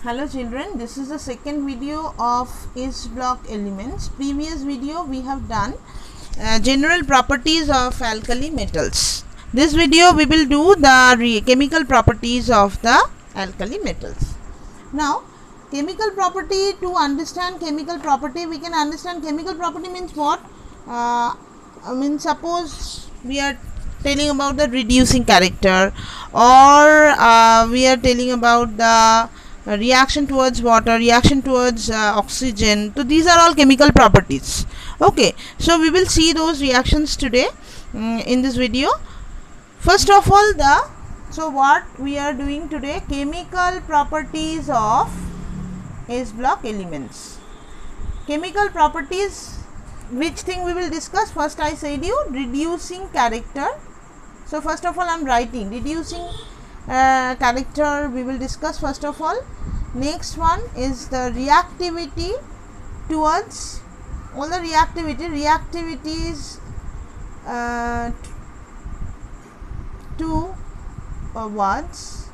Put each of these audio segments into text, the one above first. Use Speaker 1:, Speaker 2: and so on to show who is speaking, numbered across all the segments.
Speaker 1: Hello children, this is the second video of S block elements. Previous video we have done general properties of alkali metals. This video we will do the chemical properties of the alkali metals. Now chemical property, to understand chemical property, we can understand chemical property means what? Suppose we are telling about the reducing character, or we are telling about the reaction towards water, reaction towards oxygen. So these are all chemical properties. Okay, so we will see those reactions today in this video. First of all, what we are doing today, chemical properties of S block elements. Chemical properties, which thing we will discuss? First I said you reducing character. So first of all I am writing reducing character we will discuss first of all. Next one is the reactivity towards all the reactivities towards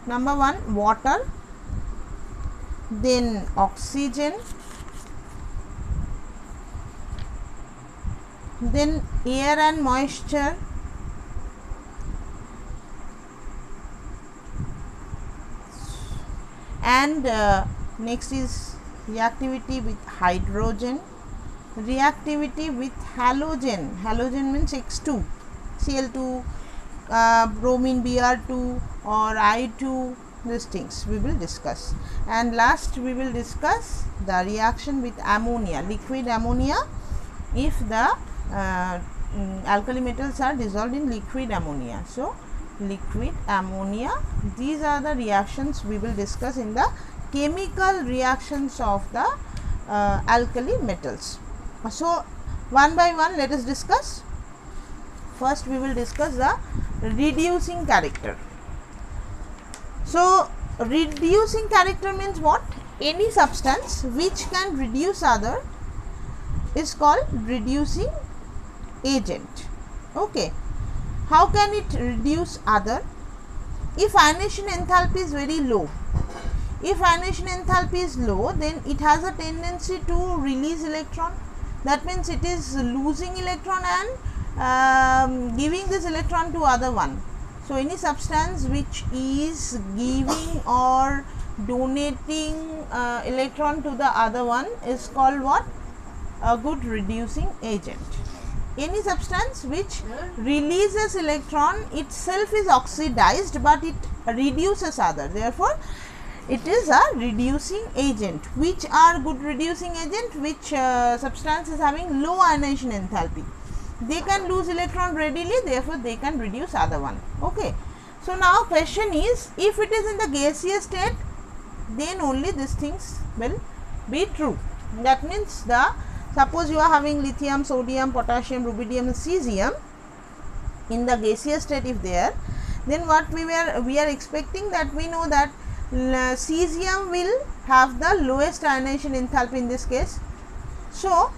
Speaker 1: number one water, then oxygen, then air and moisture, and next is reactivity with hydrogen, reactivity with halogen. Halogen means X2, Cl2, bromine Br2 or I2. These things we will discuss, and last we will discuss the reaction with ammonia, liquid ammonia, if the alkali metals are dissolved in liquid ammonia. So liquid ammonia, these are the reactions we will discuss in the chemical reactions of the alkali metals. So one by one let us discuss. First we will discuss the reducing character. So reducing character means what? Any substance which can reduce other is called reducing agent. Okay, how can it reduce other? If ionization enthalpy is very low, if ionization enthalpy is low, then it has a tendency to release electron. That means it is losing electron and giving this electron to other one. So any substance which is giving or donating electron to the other one is called what? A good reducing agent. Any substance which releases electron itself is oxidized, but it reduces other, therefore it is a reducing agent. Which are good reducing agent? Which substance is having low ionization enthalpy, they can lose electron readily, therefore they can reduce other one. Okay, so now question is, if it is in the gaseous state, then only these things will be true. That means suppose you are having lithium, sodium, potassium, rubidium and cesium in the gaseous state, if there, then what we are expecting, that we know that cesium will have the lowest ionization enthalpy in this case. So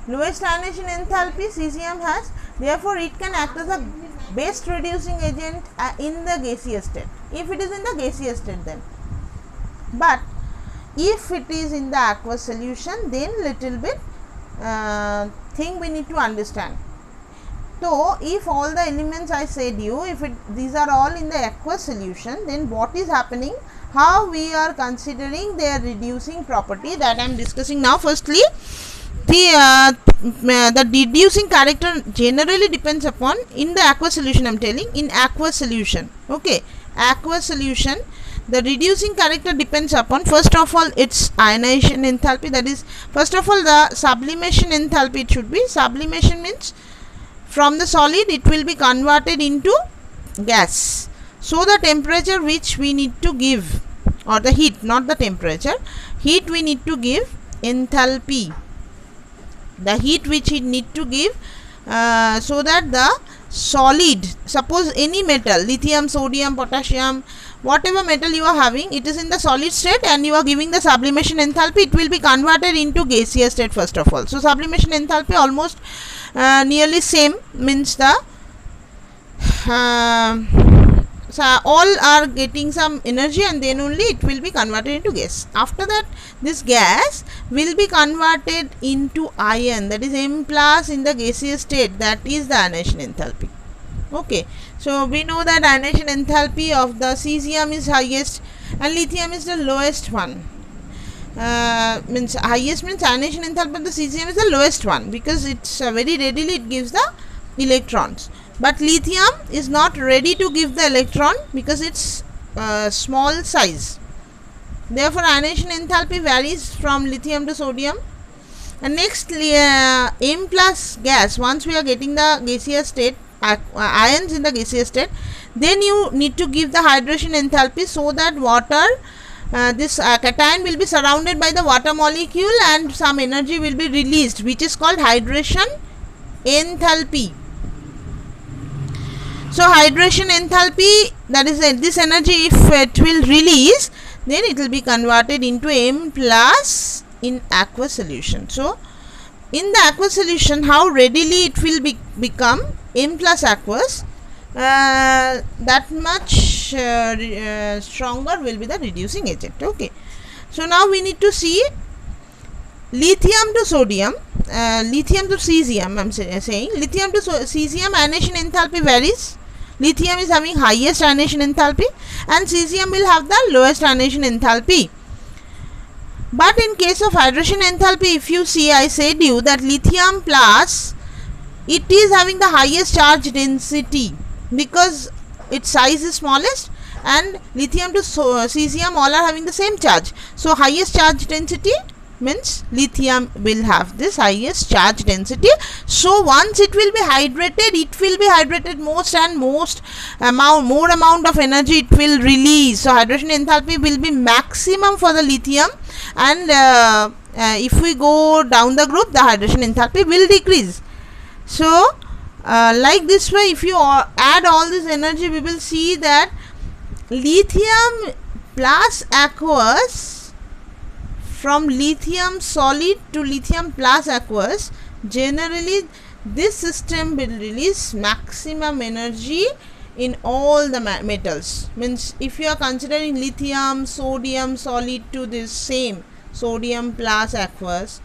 Speaker 1: lowest ionization enthalpy cesium has, therefore it can act as a best reducing agent in the gaseous state, if it is in the gaseous state then. But if it is in the aqueous solution, then little bit thing we need to understand. So if all the elements I said you, if these are all in the aqueous solution, then what is happening, how we are considering their reducing property, that I am discussing now. Firstly, the reducing character generally depends upon, in the aqueous solution I am telling, in aqueous solution. Okay, aqueous solution, the reducing character depends upon, first of all, its ionization enthalpy. That is, first of all, the sublimation enthalpy. It should be, sublimation means from the solid it will be converted into gas. So the temperature which we need to give, or the heat, not the temperature, heat we need to give, enthalpy, the heat which we need to give, so that the solid, suppose any metal, lithium, sodium, potassium, whatever metal you are having, it is in the solid state and you are giving the sublimation enthalpy, it will be converted into gaseous state first of all. So sublimation enthalpy almost nearly same, means the so all are getting some energy, and then only it will be converted into gas. After that, this gas will be converted into ion, that is M plus in the gaseous state, that is the ionization enthalpy. Okay, so we know that ionization enthalpy of the cesium is highest and lithium is the lowest one. Means highest means ionization enthalpy of the cesium is the lowest one, because it's very readily it gives the electrons. But lithium is not ready to give the electron because it's small size. Therefore, ionization enthalpy varies from lithium to sodium. And next, M plus gas, once we are getting the gaseous state, ions in the gaseous state, then you need to give the hydration enthalpy, so that water, this cation will be surrounded by the water molecule and some energy will be released, which is called hydration enthalpy. So hydration enthalpy, that is this energy, if it will release, then it will be converted into M plus in aqueous solution. So in the aqueous solution, how readily it will become M plus aqueous, that much stronger will be the reducing agent. Okay, so now we need to see lithium to sodium, lithium to cesium. I am saying lithium to cesium ionization enthalpy varies. Lithium is having highest ionization enthalpy and cesium will have the lowest ionization enthalpy. But in case of hydration enthalpy, if you see, I said you that lithium plus, it is having the highest charge density because its size is smallest, and lithium to cesium all are having the same charge. So highest charge density means lithium will have this highest charge density. So once it will be hydrated, most and most more amount of energy it will release. So hydration enthalpy will be maximum for the lithium, and if we go down the group, the hydration enthalpy will decrease. So like this way, if you add all this energy, we will see that lithium plus aqueous, from lithium solid to lithium plus aqueous, generally this system will release maximum energy in all the metals. Means if you are considering lithium, sodium solid to this same sodium plus aqueous,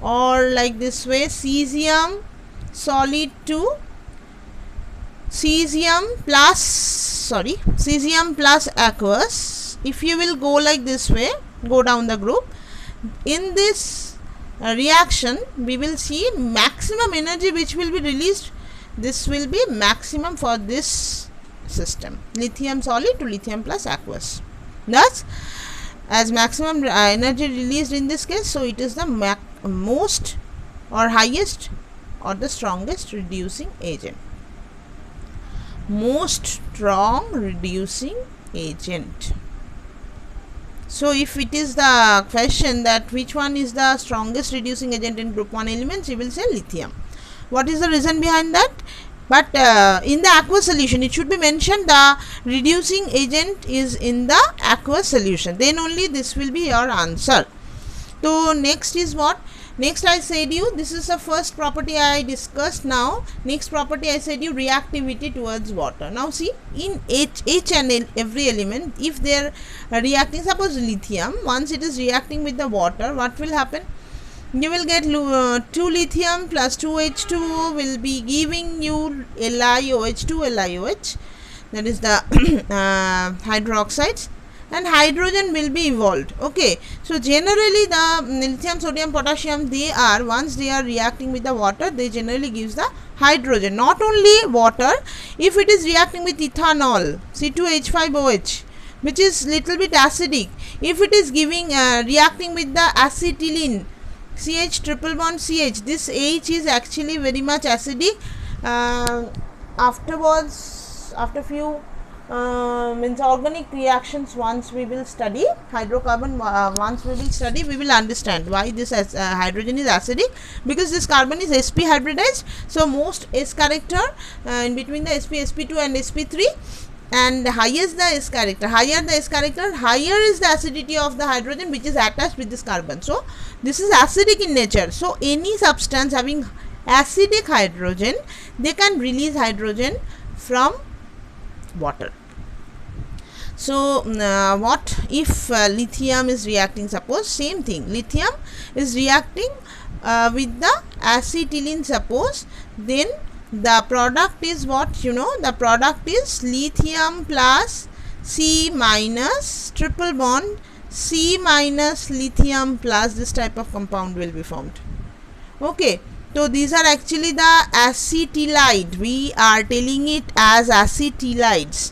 Speaker 1: or like this way cesium solid to cesium plus aqueous, if you will go like this way, go down the group, in this reaction we will see maximum energy which will be released. This will be maximum for this system, lithium solid to lithium plus aqueous. Thus, as maximum energy released in this case, so it is the most or highest or the strongest reducing agent. Most strong reducing agent. So if it is the question that which one is the strongest reducing agent in group 1 elements, you will say lithium. What is the reason behind that? But in the aqueous solution, it should be mentioned the reducing agent is in the aqueous solution. Then only this will be your answer. So next is what? Next I said you, this is the first property I discussed. Now next property I said you, reactivity towards water. Now see, in each and every element, if they are reacting, suppose lithium, once it is reacting with the water, what will happen? You will get 2 lithium plus 2 H2O will be giving you LiOH, that is the hydroxides, and hydrogen will be evolved. Okay, so generally the lithium, sodium, potassium, they are, once they are reacting with the water, they generally gives the hydrogen. Not only water, if it is reacting with ethanol, C2H5OH, which is little bit acidic, if it is giving reacting with the acetylene, CH triple bond CH, this H is actually very much acidic. Afterwards, after few means organic reactions, once we will study hydrocarbon, once we will study, we will understand why this hydrogen is acidic, because this carbon is sp hybridized. So most S character in between the sp, sp2 and sp3, and highest the S character, higher the S character, higher is the acidity of the hydrogen which is attached with this carbon. So this is acidic in nature. So any substance having acidic hydrogen, they can release hydrogen from water. So what if lithium is reacting, suppose same thing, lithium is reacting with the acetylene, suppose, then the product is what, you know, the product is lithium plus C minus triple bond C minus lithium plus this type of compound will be formed. Okay, so these are actually the acetylide, we are telling it as acetylides.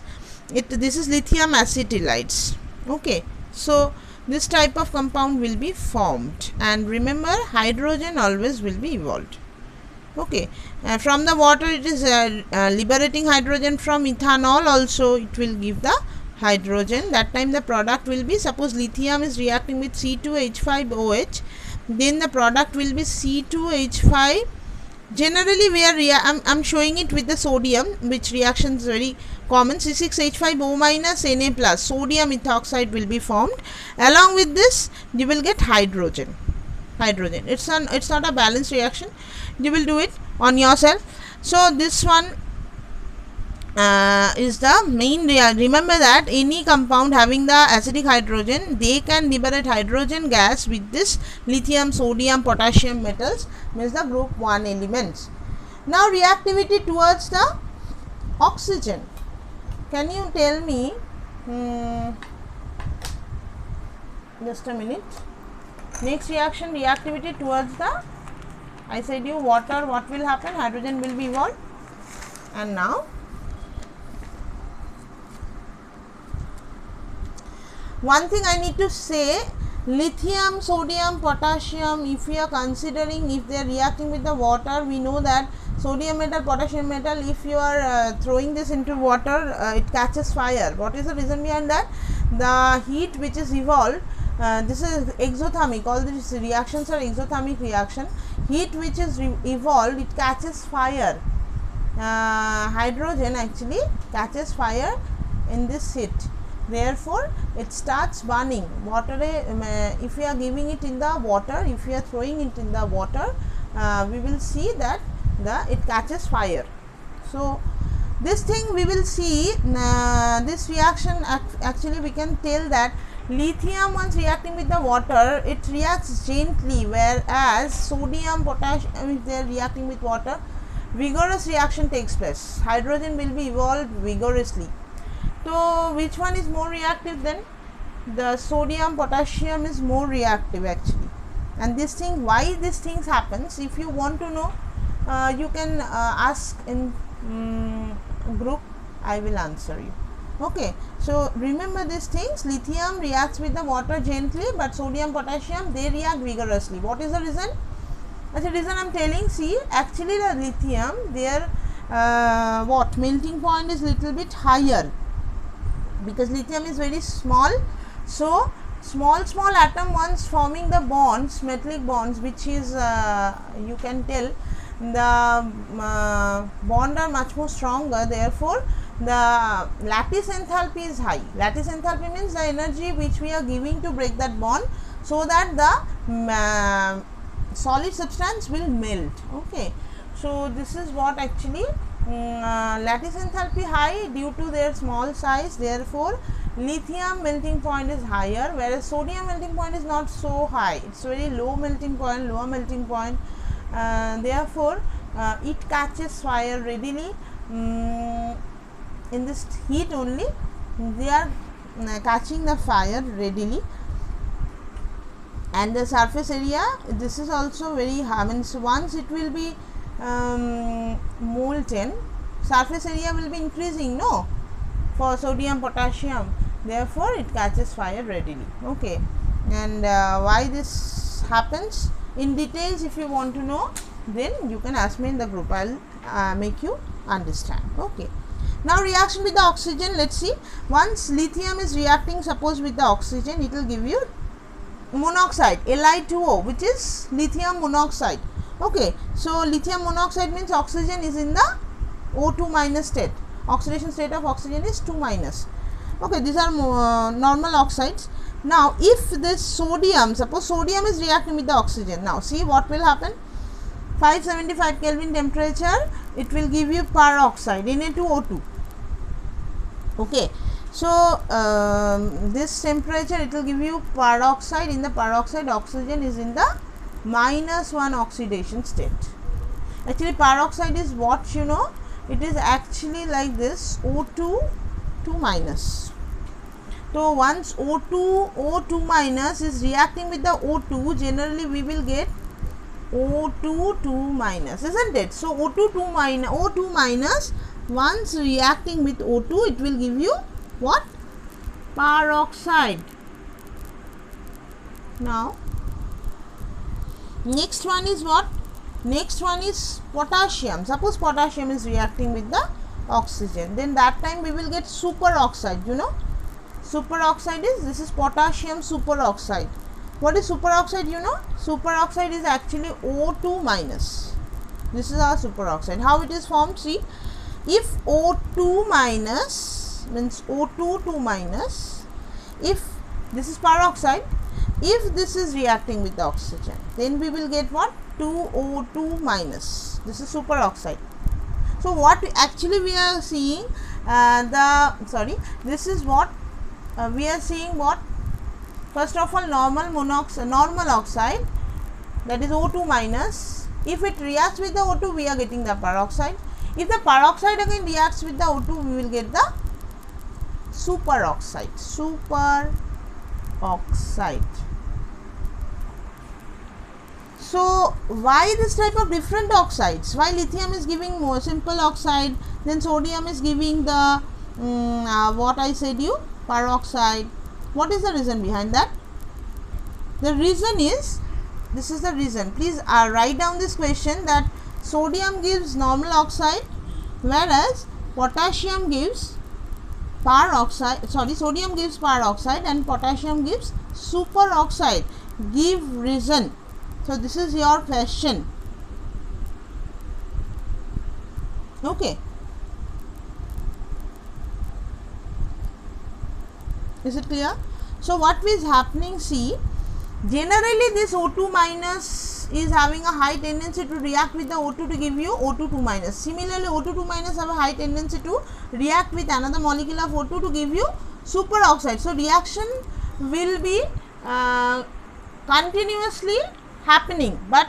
Speaker 1: This is lithium acetylides. Okay, so this type of compound will be formed, and remember, hydrogen always will be evolved. Okay, from the water it is liberating hydrogen, from ethanol also it will give the hydrogen. That time the product will be, suppose lithium is reacting with C2H5OH, then the product will be C2H5. Generally we are I'm showing it with the sodium, which reaction is very common, C6H5O minus Na plus, sodium ethoxide will be formed. Along with this you will get hydrogen. It's not a balanced reaction, you will do it on yourself. So this one is the main remember that any compound having the acidic hydrogen, they can liberate hydrogen gas with this lithium, sodium, potassium metals, means the group 1 elements. Now reactivity towards the oxygen, can you tell me, just a minute. Next reaction, reactivity towards the, I said you water, what will happen, hydrogen will be evolved. And now one thing I need to say, lithium, sodium, potassium, if we are considering, if they are reacting with the water, we know that sodium metal, potassium metal, if you are throwing this into water, it catches fire. What is the reason behind that? The heat which is evolved, this is exothermic, all these reactions are exothermic reaction. Heat which is evolved, it catches fire. Hydrogen actually catches fire in this heat. Therefore, it starts burning. Water, if we are giving it in the water, if we are throwing it in the water, we will see that it catches fire. So this thing we will see, this reaction actually we can tell that lithium, once reacting with the water, it reacts gently, whereas sodium, potassium, if they are reacting with water, vigorous reaction takes place. Hydrogen will be evolved vigorously. So which one is more reactive then? The sodium, potassium is more reactive actually. And this thing, why these things happens, if you want to know, you can ask in group, I will answer you. Okay, so remember these things, lithium reacts with the water gently, but sodium, potassium, they react vigorously. What is the reason? That's the reason I am telling. See, actually the lithium, their melting point is little bit higher, because lithium is very small. So small atom, once forming the bonds, metallic bonds, which is you can tell the bond are much more stronger. Therefore the lattice enthalpy is high. Lattice enthalpy means the energy which we are giving to break that bond, so that the solid substance will melt. Okay, so this is what actually lattice enthalpy high due to their small size. Therefore lithium melting point is higher, whereas sodium melting point is not so high, it's very low melting point, lower melting point. Therefore it catches fire readily. In this heat only they are catching the fire readily. And the surface area, this is also very high, means once it will be molten, surface area will be increasing, no, for sodium, potassium. Therefore it catches fire readily. Okay, and why this happens in details, if you want to know, then you can ask me in the group, I'll make you understand. Okay, now reaction with the oxygen, let's see. Once lithium is reacting, suppose with the oxygen, it will give you monoxide, Li2O, which is lithium monoxide. Okay, so lithium monoxide means oxygen is in the O2 minus state. Oxidation state of oxygen is 2 minus. Okay, these are normal oxides. Now if this sodium, suppose sodium is reacting with the oxygen, now see what will happen. 575 Kelvin temperature, it will give you peroxide, Na2O2. Okay, so this temperature, it will give you peroxide. In the peroxide, oxygen is in the -1 oxidation state. Actually, peroxide is what, you know, it is actually like this, O2 minus. So once O2 minus is reacting with the O2, generally we will get O2 minus, isn't it? So O2 minus once reacting with O2, it will give you what? Peroxide. Now next one is what? Next one is potassium. Suppose potassium is reacting with the oxygen, then that time we will get superoxide. You know, superoxide is, this is potassium superoxide. What is superoxide? You know, superoxide is actually O2 minus. This is our superoxide. How it is formed? See, if O2 minus means O2 minus, if this is peroxide, if this is reacting with the oxygen, then we will get what? 2O2 minus. This is superoxide. So what actually we are seeing, this is what we are seeing. What? First of all, normal oxide, that is O2 minus. If it reacts with the O2, we are getting the peroxide. If the peroxide again reacts with the O2, we will get the superoxide. So why this type of different oxides? Why lithium is giving more simple oxide, then sodium is giving the what I said you, peroxide? What is the reason behind that? The reason is, this is the reason. Please write down this question, that sodium gives normal oxide, whereas potassium gives peroxide. Sodium gives peroxide and potassium gives superoxide. Give reason. So this is your question. Okay. Is it clear? So what is happening? See, generally this O2 minus is having a high tendency to react with the O2 to give you O2 minus. Similarly, O2 minus have a high tendency to react with another molecule of O2 to give you superoxide. So reaction will be continuously happening. But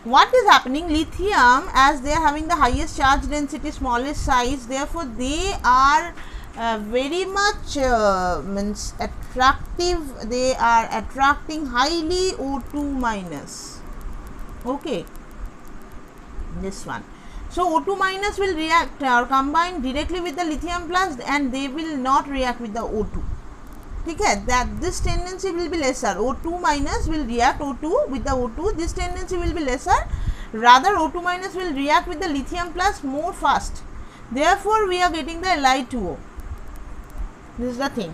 Speaker 1: what is happening? Lithium, as they are having the highest charge density, smallest size, therefore they are very much means attractive. They are attracting highly O2 minus. Okay, this one. So O2 minus will react or combine directly with the lithium plus, and they will not react with the O2. Okay, that this tendency will be lesser. O2 minus will react O2 with the O2. This tendency will be lesser. Rather, O2 minus will react with the lithium plus more fast. Therefore, we are getting the Li2O. This is the thing.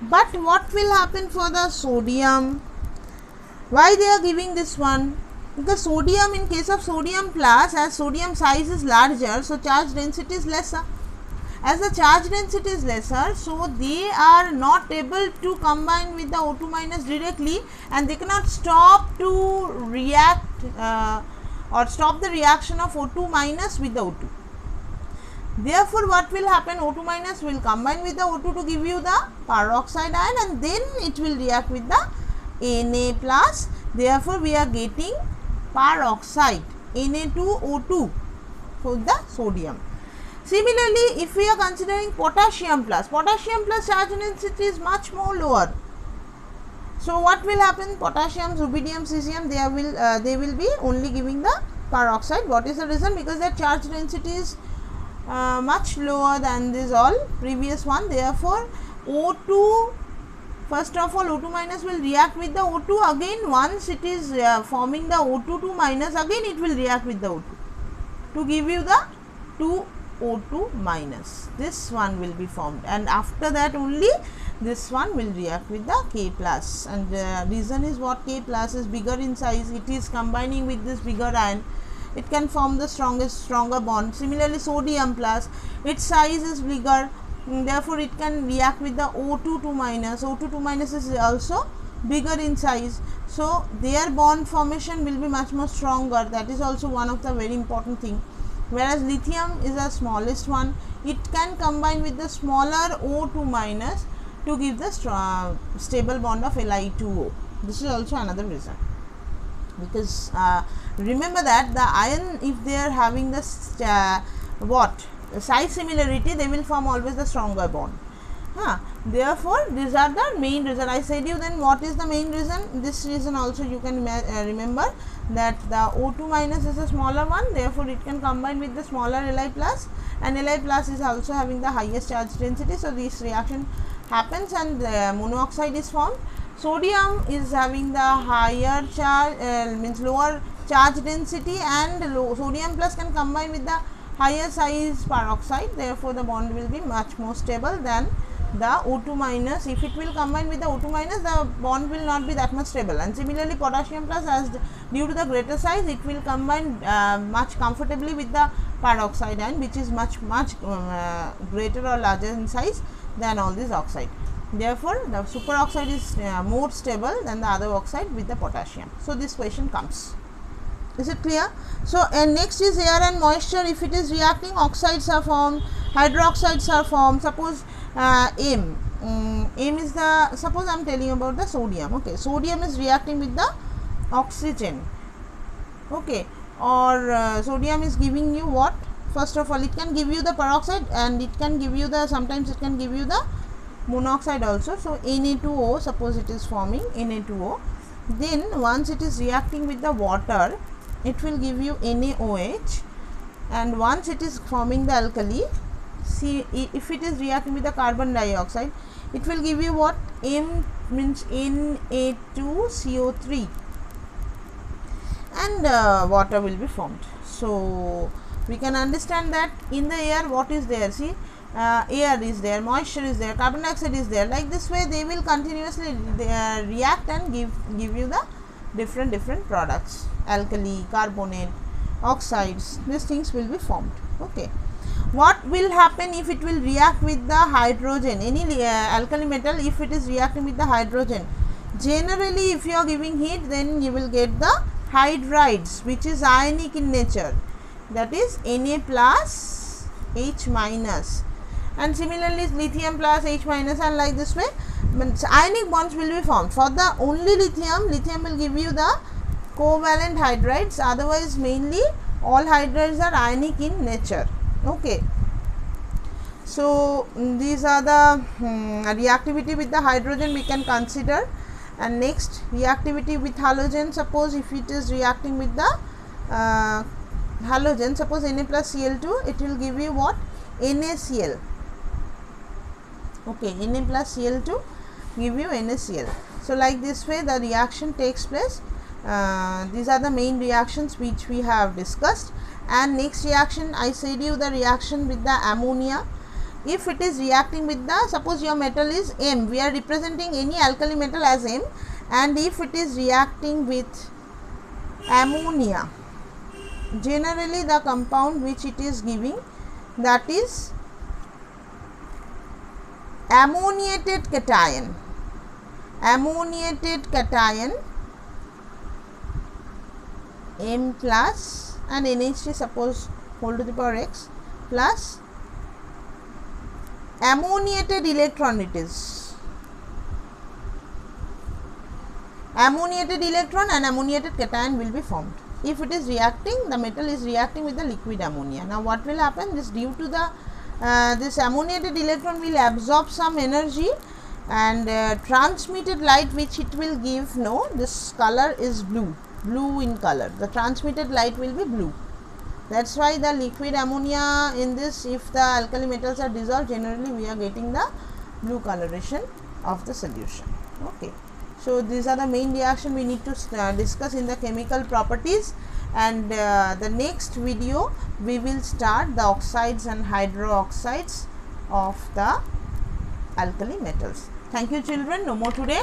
Speaker 1: But what will happen for the sodium? Why they are giving this one? Because sodium, in case of sodium plus, as sodium size is larger, so charge density is lesser. As the charge density is lesser, so they are not able to combine with the O2 minus directly, and they cannot stop to react or stop the reaction of O2 minus with the O2. Therefore, what will happen? O2 minus will combine with the O2 to give you the peroxide ion, and then it will react with the Na plus. Therefore, we are getting peroxide, Na2O2 for the sodium. Similarly, if we are considering potassium plus charge density is much more lower. So what will happen? Potassium, rubidium, cesium, they will be only giving the peroxide. What is the reason? Because their charge density is much lower than this all previous one. Therefore, O2, first of all, O2 minus will react with the O2 again. Once it is forming the O2 minus, again it will react with the O2 to give you the 2O2 minus. This one will be formed, and after that only this one will react with the K plus. And the reason is what? K plus is bigger in size. It is combining with this bigger ion. It can form the stronger bond. Similarly, sodium plus, its size is bigger, therefore it can react with the O2 minus. O2 minus is also bigger in size, so their bond formation will be much more stronger. That is also one of the very important thing. whereas lithium is the smallest one. It can combine with the smaller O2 minus to give the stable bond of Li2O. This is also another reason, because remember that the ion, if they are having the size similarity, they will form always the stronger bond. Therefore, these are the main reason. I said you then what is the main reason. This reason also you can remember that the O2 minus is a smaller one, therefore it can combine with the smaller Li plus, and Li plus is also having the highest charge density. So this reaction happens and monoxide is formed. Sodium is having the higher charge, means lower charge density, and sodium plus can combine with the higher size peroxide, therefore the bond will be much more stable than the O2 minus. If it will combine with the O2 minus, the bond will not be that much stable. And similarly, potassium plus, as due to the greater size, it will combine much comfortably with the peroxide ion, which is much greater or larger in size than all these oxide. Therefore, the superoxide is more stable than the other oxide with the potassium. So this question comes. Is it clear? So next is air and moisture. If it is reacting, oxides are formed, hydroxides are formed. Suppose M is the, suppose I am telling about the sodium. Okay, sodium is reacting with the oxygen. Okay, or sodium is giving you what? First of all, it can give you the peroxide, and it can give you the, sometimes it can give you the monoxide also. So Na2O, suppose it is forming Na2O, then once it is reacting with the water, it will give you NaOH, and once it is forming the alkali, see, if it is reacting with the carbon dioxide, it will give you what? M means Na2CO3, and water will be formed. So we can understand that in the air what is there? See, air is there, moisture is there, carbon dioxide is there. Like this way they will continuously react and give you the different products, alkali, carbonate, oxides. These things will be formed. Okay, what will happen if it will react with the hydrogen? Any alkali metal, if it is reacting with the hydrogen, generally if you are giving heat, then you will get the hydrides, which is ionic in nature, that is Na plus H minus, and similarly lithium plus H minus, and like this way ionic bonds will be formed. For the only lithium will give you the covalent hydrides, otherwise mainly all hydrides are ionic in nature. Okay, so these are the reactivity with the hydrogen we can consider. And next, reactivity with halogen. Suppose if it is reacting with the halogen, suppose Na plus Cl2, it will give you what? NaCl. Okay, Na plus Cl2 give you NaCl. So like this way the reaction takes place. These are the main reactions which we have discussed. And next reaction, I said you the reaction with the ammonia. If it is reacting with the, suppose your metal is M, we are representing any alkali metal as M, and if it is reacting with ammonia, generally the compound which it is giving, that is ammoniated cation. Ammoniated cation M plus and NH3, suppose whole to the power x, plus ammoniated electron, it is ammoniated electron and ammoniated cation will be formed. If it is reacting, the metal is reacting with the liquid ammonia. Now what will happen? This due to the this ammoniated electron will absorb some energy, and transmitted light which it will give, no, this color is blue in color, the transmitted light will be blue. That is why the liquid ammonia in this, if the alkali metals are dissolved, generally we are getting the blue coloration of the solution. Okay, so these are the main reaction we need to discuss in the chemical properties, and the next video we will start the oxides and hydroxides of the alkali metals. Thank you children, no more today.